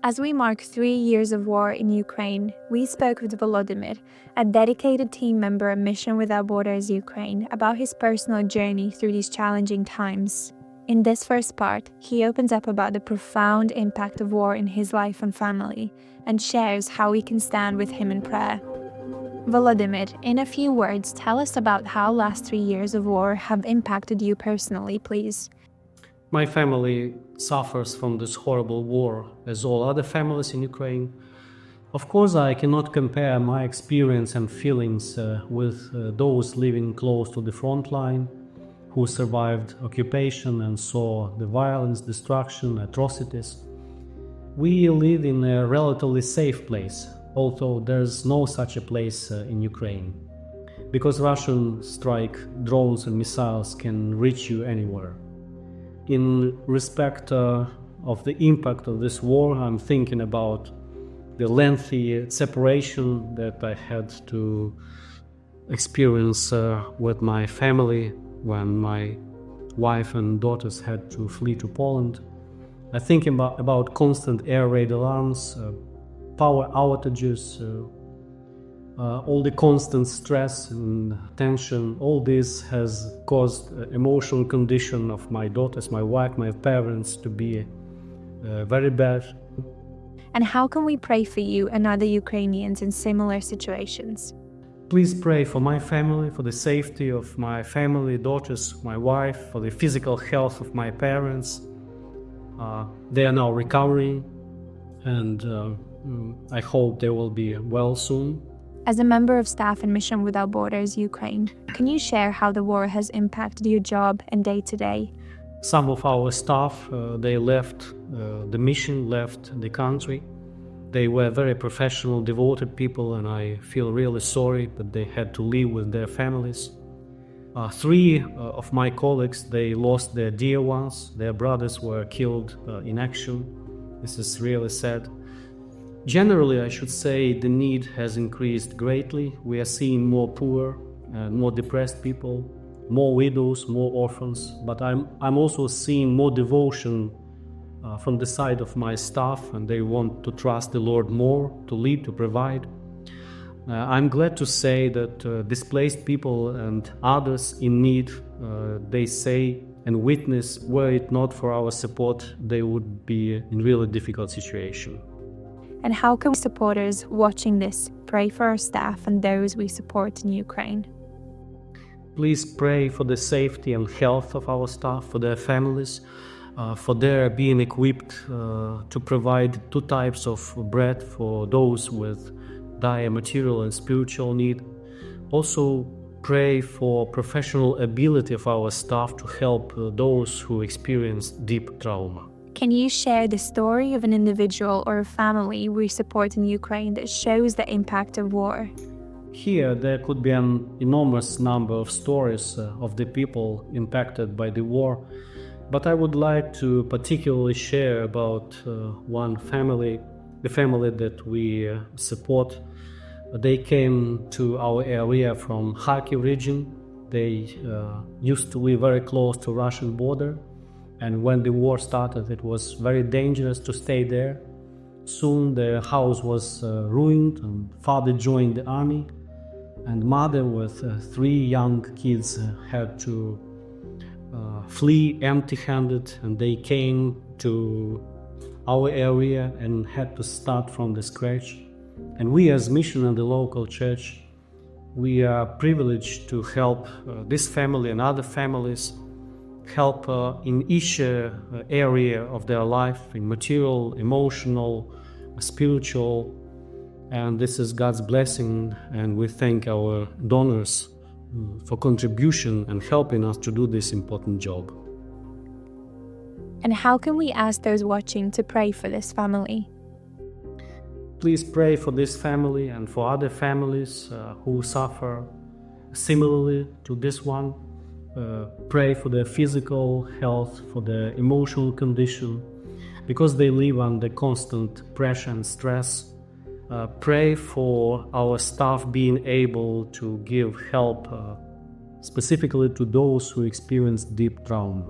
As we mark 3 years of war in Ukraine, we spoke with Volodymir, a dedicated team member at Mission Without Borders Ukraine, about his personal journey through these challenging times. In this first part, he opens up about the profound impact of war in his life and family, and shares how we can stand with him in prayer. Volodymir, in a few words, tell us about how last 3 years of war have impacted you personally, please. My family suffers from this horrible war, as all other families in Ukraine. Of course, I cannot compare my experience and feelings with those living close to the front line, who survived occupation and saw the violence, destruction, atrocities. We live in a relatively safe place, although there's no such a place in Ukraine, because Russian strike drones and missiles can reach you anywhere. In respect of the impact of this war, I'm thinking about the lengthy separation that I had to experience with my family when my wife and daughters had to flee to Poland. I think about constant air raid alarms, power outages, all the constant stress and tension. All this has caused emotional condition of my daughters, my wife, my parents to be very bad. And how can we pray for you and other Ukrainians in similar situations? Please pray for my family, for the safety of my family, daughters, my wife, for the physical health of my parents. They are now recovering, and I hope they will be well soon. As a member of staff in Mission Without Borders Ukraine, can you share how the war has impacted your job and day-to-day? Some of our staff, they left the mission, left the country. They were very professional, devoted people, and I feel really sorry that they had to live with their families. 3 of my colleagues, they lost their dear ones. Their brothers were killed in action. This is really sad. Generally, I should say the need has increased greatly. We are seeing more poor and more depressed people, more widows, more orphans, but I'm also seeing more devotion from the side of my staff, and they want to trust the Lord more, to lead, to provide. I'm glad to say that displaced people and others in need, they say and witness, were it not for our support, they would be in really difficult situation. And how can supporters watching this pray for our staff and those we support in Ukraine? Please pray for the safety and health of our staff, for their families, for their being equipped to provide 2 types of bread for those with dire material and spiritual need. Also, pray for professional ability of our staff to help those who experience deep trauma. Can you share the story of an individual or a family we support in Ukraine that shows the impact of war? Here, there could be an enormous number of stories of the people impacted by the war, but I would like to particularly share about one family, the family that we support. They came to our area from Kharkiv region. They used to live very close to Russian border. And when the war started, it was very dangerous to stay there. Soon the house was ruined, and father joined the army, and mother with 3 young kids had to flee empty-handed, and they came to our area and had to start from the scratch. And we as Mission and the local church, we are privileged to help this family and other families, help in each area of their life, in material, emotional, spiritual, and this is God's blessing, and we thank our donors for contribution and helping us to do this important job. And how can we ask those watching to pray for this family? Please pray for this family and for other families who suffer similarly to this one. Pray for their physical health, for their emotional condition, because they live under constant pressure and stress. Pray for our staff being able to give help specifically to those who experience deep trauma.